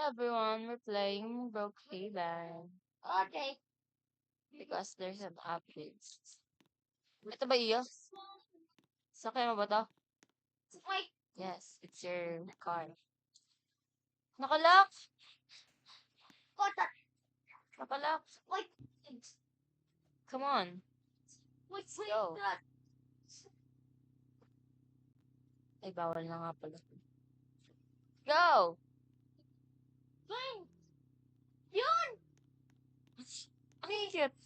everyone, we're playing Brookhaven. Okay. Because there's an update. Ito ba iyo? Sakay mo ba to? Wait. Yes, it's your car. Nakalock! What the? Nakalock! Wait. Come on. Wait. Go. That. Ay, bawal na nga pala. Go! Wait. Yun. Ang cute.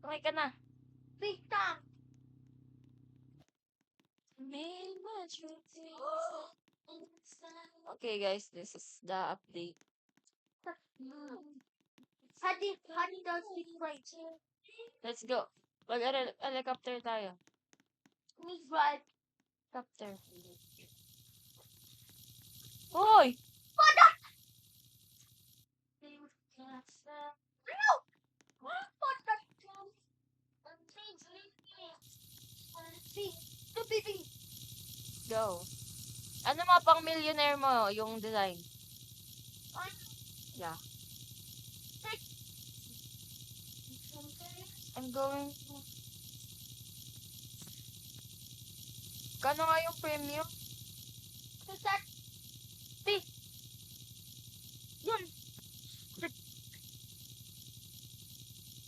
Okay ka na. Big time. Okay guys, this is the update. How do those big right? Let's go. Mag-helicopter tayo. Me right. Helicopter. Hoy! What the? No. What the? See. The baby. Go. Ano mga pang millionaire mo yung design? Yeah. I'm going to... Kano nga yung premium? What's that? See. Yun.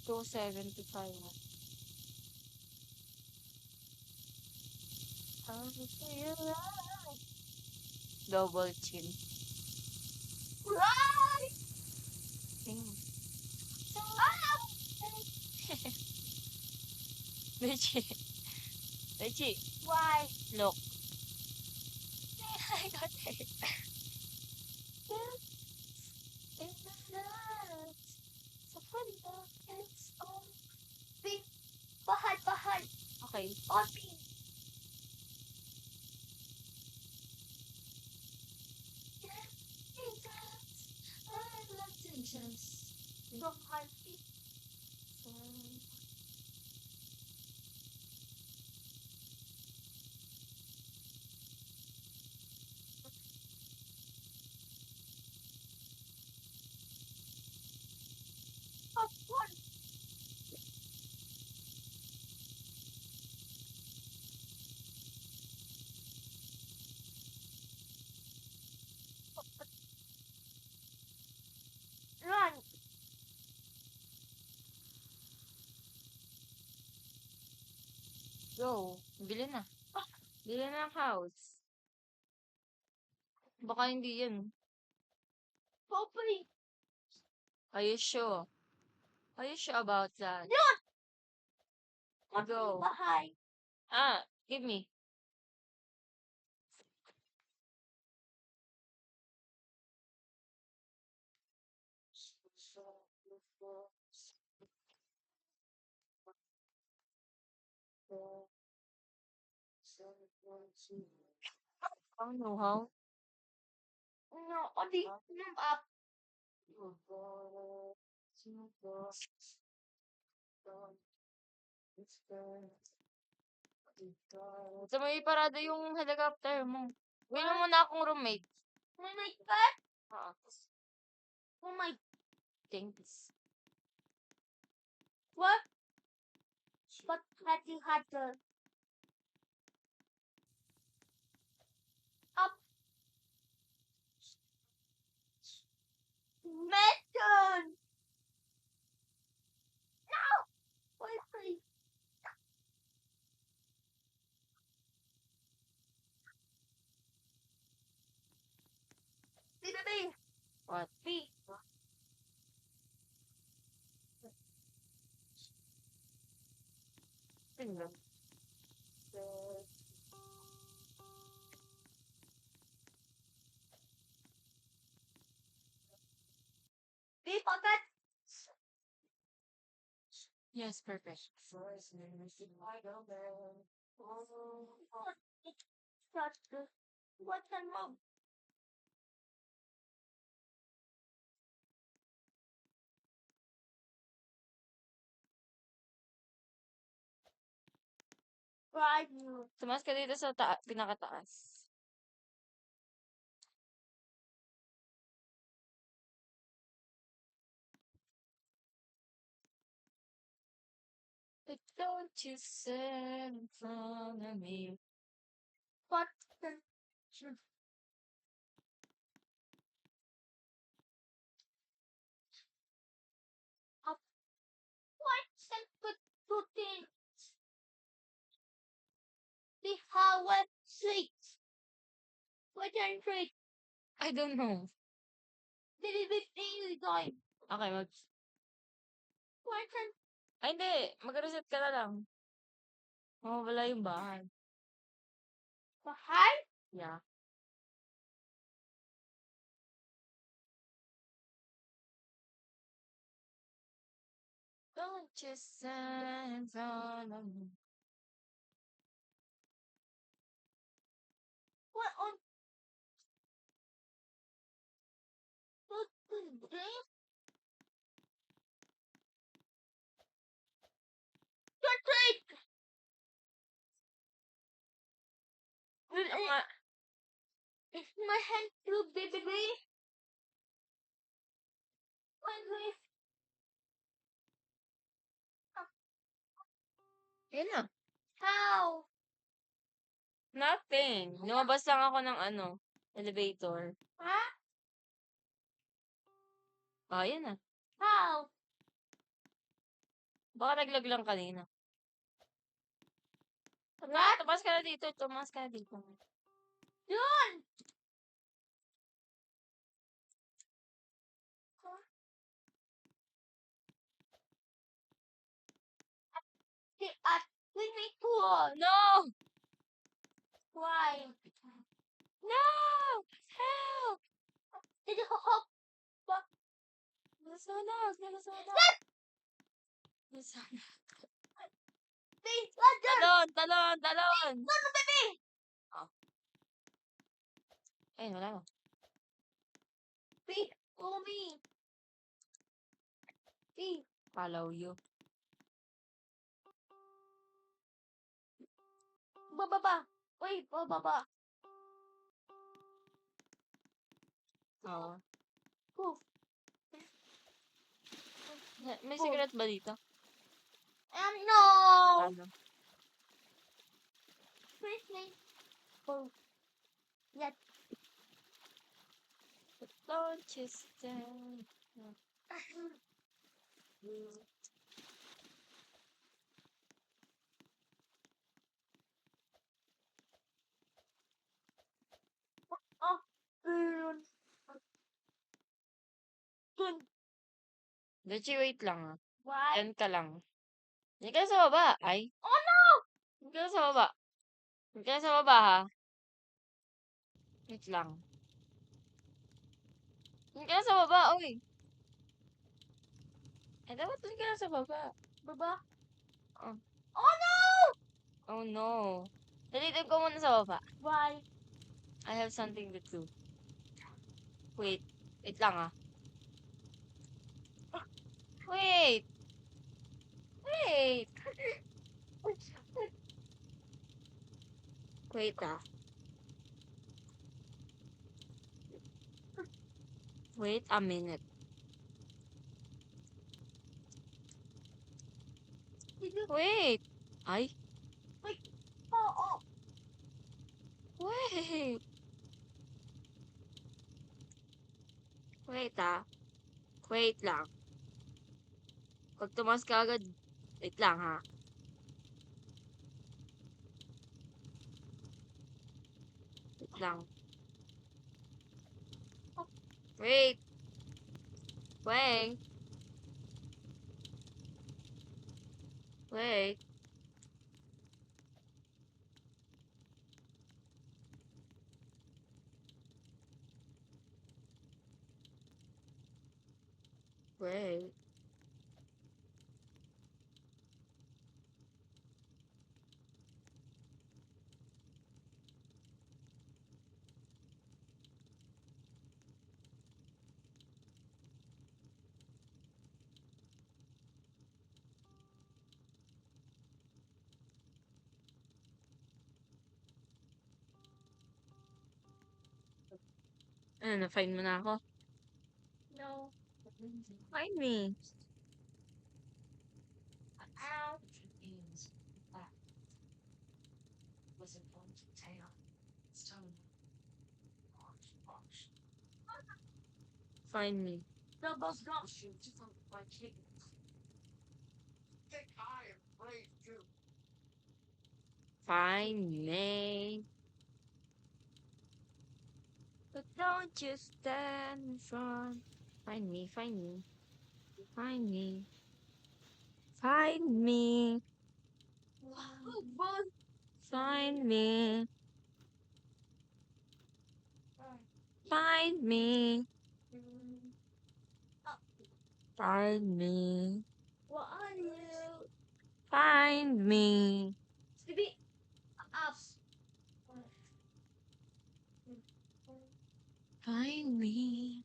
275. Double chin. Right. Richie. Richie, Why? look. I got it. Big. Bahal. Okay. On me. Bahal. One. Run. Go. Bili na. Bili na ng house. Baka hindi yun. Hopefully. Are you sure? Are you sure about that? Yun. Go. Bahay. Ah, give me. Oh no, how? No, only move up. Sa may parada yung helicopter mo. Gawin mo muna akong roommate. Oh my god. Ah, Oh my. thanks. What? What had you had the up? Metal. No. Wait, please. B. What? B. Tingnan. B pocket. Yes, perfect. What's the move? Right. Tumas ka dito sa pinakataas. Don't you sit in front of me. What? What's and put protein? The Howard sweets. What are treat? I don't know. Did it be daily going? Okay, What's and Ay, hindi. Mag-reset ka na lang. Mawawala yung bahay. bahay? Yeah. Don't you sit in front of me. What on? What today? Your treat. Tama. Is my hand too baby? When we Yun na. how? Nothing. Lumabas lang ako ng elevator. Huh? Oh, yun na. How? Baka naglag lang kanina. What? Tumas ka na dito. Tumas ka na dito. Yun! The at swimming pool. No! Why? No! Help! Did you hop? Nasunog! Nasunog! Nasunog. Please, Roger! Talon! Talon! Talon! No, no, baby! Ay, wala na. Please, follow me. Please. Follow you. Bababa. Wait, bababa. Oo. Poof. May secret ba dito? No! Ano? Please, please. Oh. Yes. Don't you stand. Oh, yun. Dun. Dachi, wait lang ah. Why? Yan ka lang. Yan ka sa baba. Ay. Oh, no! Yan ka sa baba. Yan ka sa baba ha. Wait lang. Yan ka sa baba, uy. Eh, dapat doon ka na sa baba. Baba. Oh. Oh, no! Oh no. Dalitin ko muna sa baba. Why? I have something to do. Wait. Wait lang ah. Wait. Wait. Wait ah. Wait a minute. Did you? Wait. Ay. Wait. Oh, oh. Wait. Wait ah. Wait lang. Pag tumas ka agad, wait lang ha. Wait lang. Wait. Wait. Wait. Wait. Ano, na-find mo na ako? No. Find me. Ow. Find me. Double drop. Find me. But don't you stand in front. Find me, find me. Find me. Find me. Find me. Find me. Find me. What are you? Find me. Stevie, up. Find me.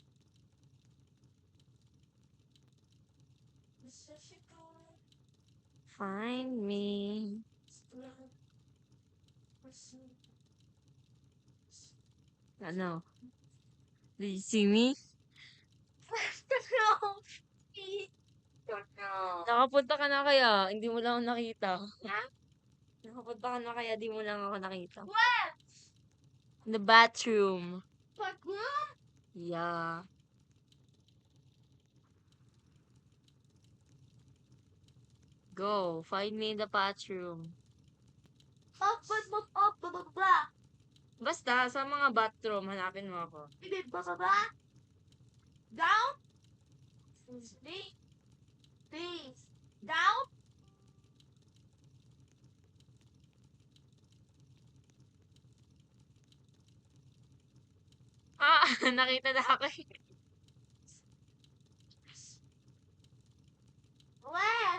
Find me. Ano? Did you see me? Nakapunta ka na kaya? Hindi mo lang ako nakita. Ha? Nakapunta ka na kaya? Di mo lang ako nakita. Where? In the bathroom. Bathroom? Yeah. Go. Find me in the bathroom. Up, up, blah. Basta, sa mga bathroom, hanapin mo ako. Bibi, blah. Down. Please. Down. Ah, nakita na ako. Where?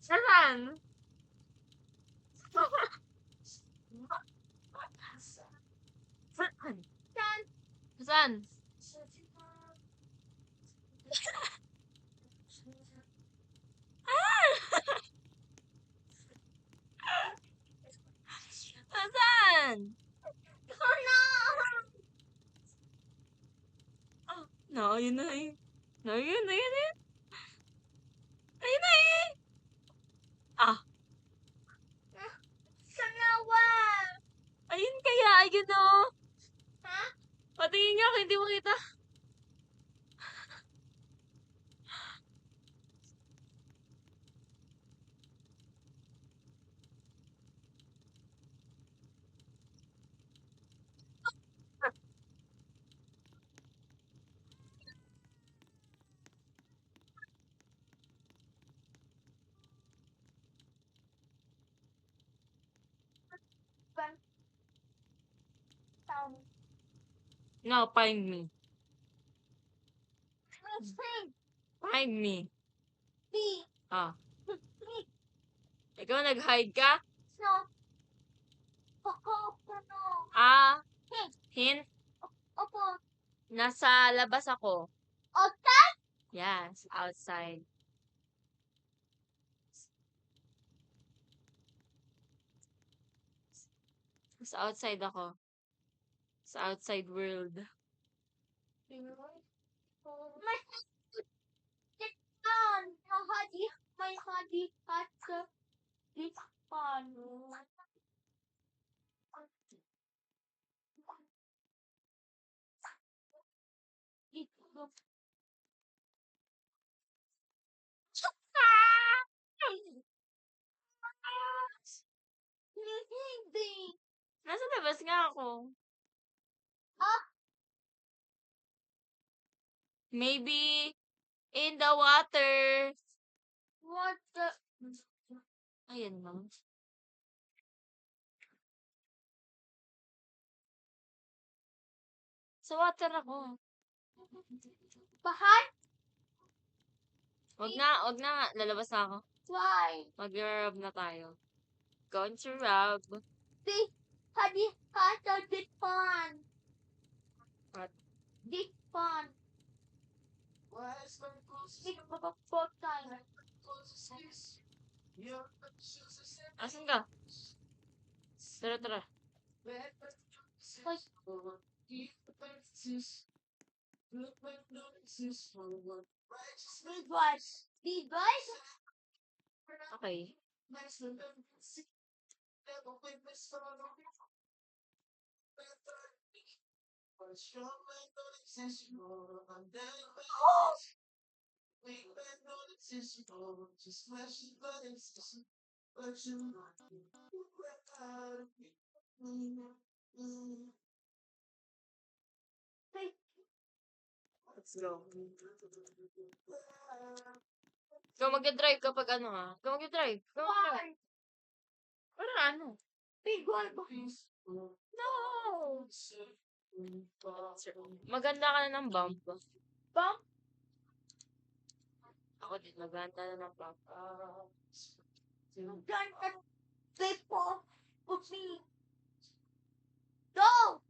Saan? Saan? Saan? Oh no! No, yun na eh. No, yun na yun eh. Ayun na eh. Ah, Sana where? ayun kaya. Ayun o. Ha? Patingin nga ako, hindi mo kita. Down. No, find me. Spring. Find me. B. Ah, ikaw nag-hide ka? No. Opo, no. Ah, Hey, hint. opo. Nasa labas ako. Outside? Yes, outside. Sa outside ako. Sa outside world. My get down. My hobby has to be fun. Nasa labas nga ako. Ah, Maybe in the water. what the? Ayan lang. Sa water ako. Bahay? Wag na nga. Lalabas na ako. Why? Mag-rub na tayo. Going to rub. The hobby has to be fun. What? Be fun. Big both time. Asan ka? Tara, tara. Speed boys. Speed boys? Okay. Oh! Wait, Let's go. Ikaw mag-drive kapag ano ha. Ikaw mag-drive. Ikaw mag-drive. why? Para ano? Speed boy boys. No! Maganda ka na ng bump. Bump. Ako din, maganda na ng bump. Don't that people with me. Go!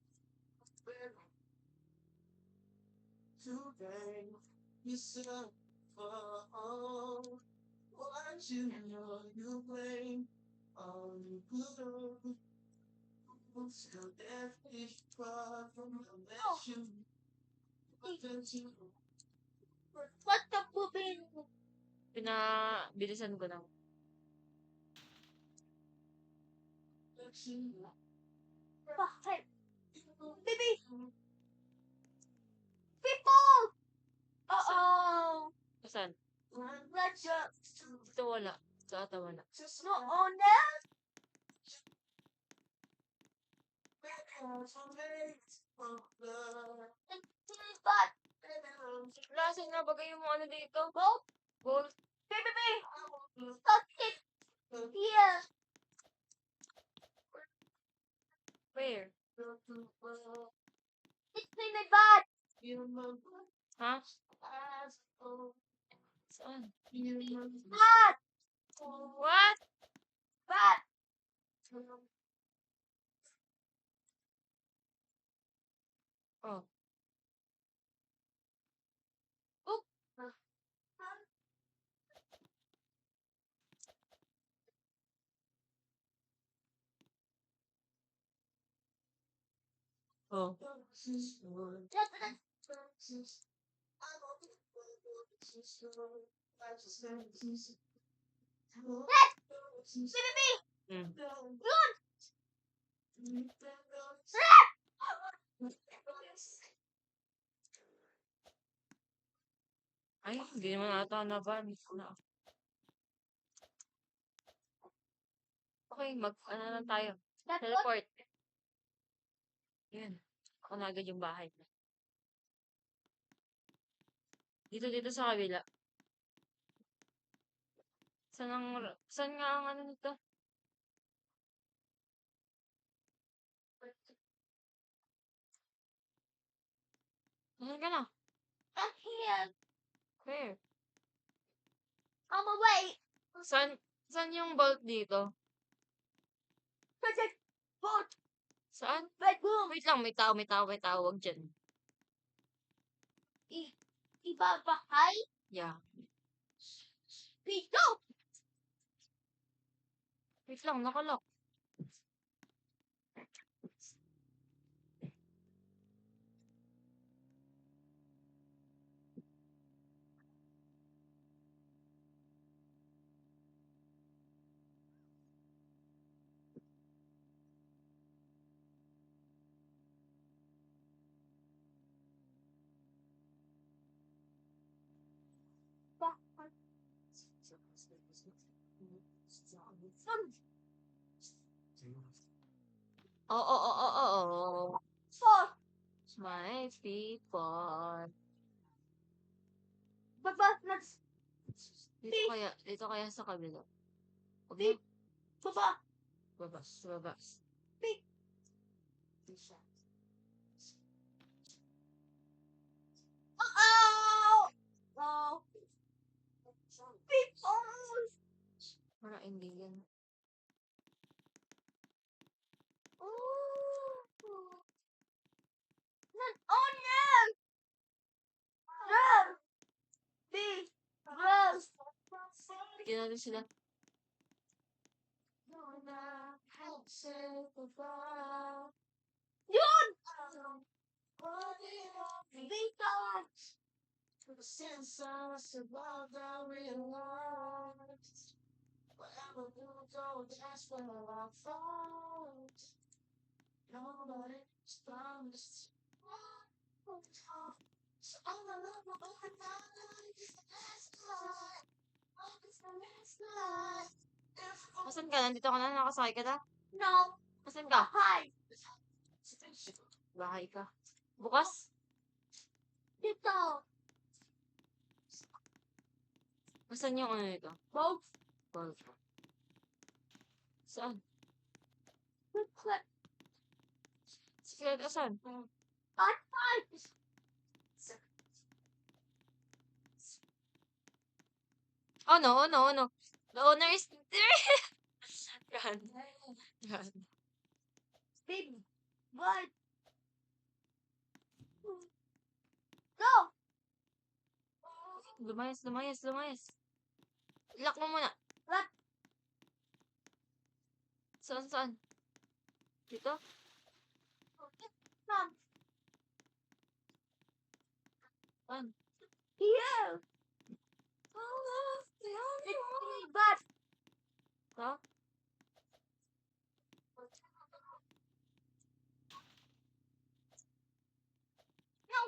What the pooping? Pinabilisan ko lang. Bakit? Baby! People! Uh-oh! Saan? Let's go. Ito wala. Sa ata wala. No, oh no! But, Lasan na bagay mo ano dito? both, Gold. baby, stop it here. Where? It's in my butt. Ha? Saan? Butt, What? butt. Oh. Oop. Oh. Baby, Hmm. yun. Ay, hindi naman ata na-ban. Na. Okay, ano lang tayo. That's what Teleport. Yan. Ako na agad yung bahay. Dito sa kabila. Saan nga ang ano nito? Saan ka na? I'm here. Where? I'm away. Saan yung bolt dito? Protect boat. Saan? Bedroom. Wait lang, may tao. Wag dyan. Ibabahay. Yeah. Pito. Wait lang, nakalock. Oh. Four. My people. Baba. Let's. Dito kaya sa kabila. Huwag Beep. na. Baba. Babas. Beep. Uh-oh. Oh. People. Para hindi yan. Oh. Oh no. No. Be. Gross. Bigyan natin sila. Yun. Dito. Since I was about I realized whatever you do, that's when I fall. Nobody's promised. So all I love about my life is the last life. It's the last life. Asan ka? Nandito ka na? Nakasakay ka na? No. Asan ka? Hi. Bahay ka. Bukas? Dito. Asan yung ano nito? Both. Golf. Saan? Click. Sige, asan? Hi. Hi. Oh no, oh no, oh no. The owner is there. Yan. Yan. Baby. What? Go. Lumayas, lumayas, lumayas. Lock mo muna. What? Saan, saan? Dito? Mom. Saan? Here. But. Ha? No.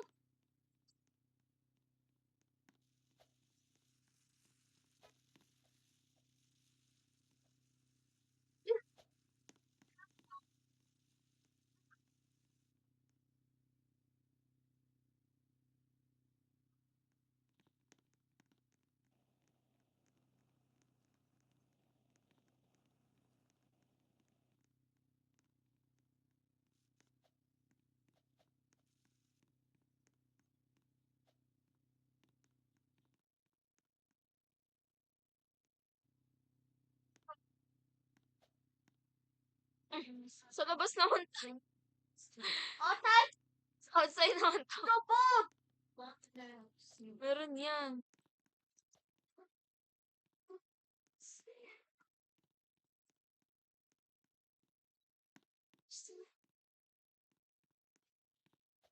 Sa labas naman. Outside. Outside naman to. No boat. Meron yan.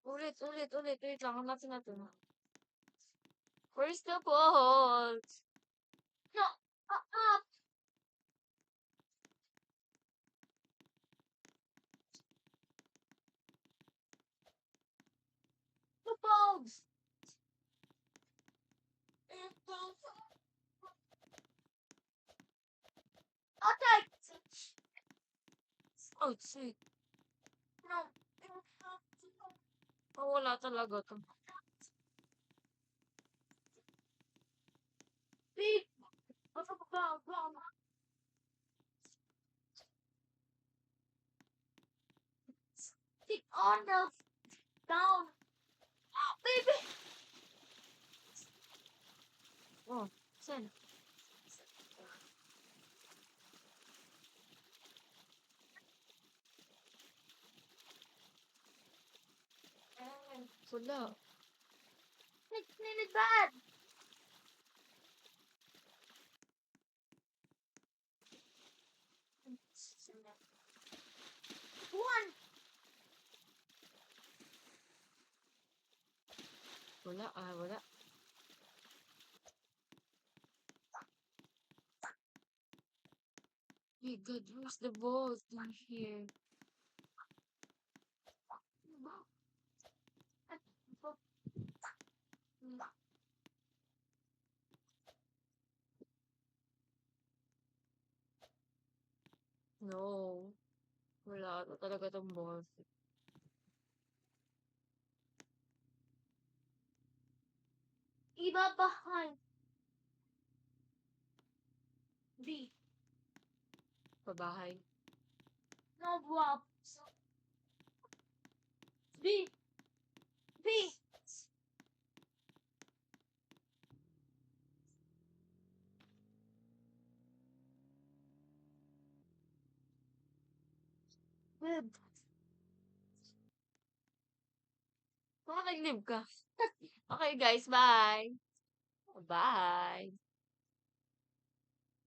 Ulit, ulit, ulit. Wait lang, hanapin natin. Where's the boat? No. Up. No boats. Outside. Outside. No. Oh, wala talaga to. Big. Sit on the down. Baby. Oh, saan? Wala. It's really bad. One. Wala, wala. My God, where's the boat in here? No. Wala talaga tong boat. Iba behind. B. Pabahay. No Bob. B. B. Web. Baka nag-live ka. Okay guys, bye! Bye!